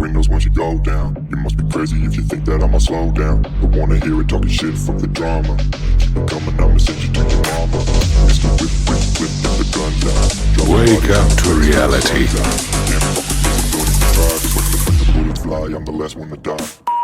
windows once you go down. You must be crazy if you think that I'ma slow down. Don't wanna hear it talking shit, fuck the drama. Keep it coming, I'ma send you to your mama. Mr. Whip, whip, whip, put the gun down. Wake up to reality. Can't fuck with me, so don't even try. 'Cause when the bullets fly, I'm the last one to die.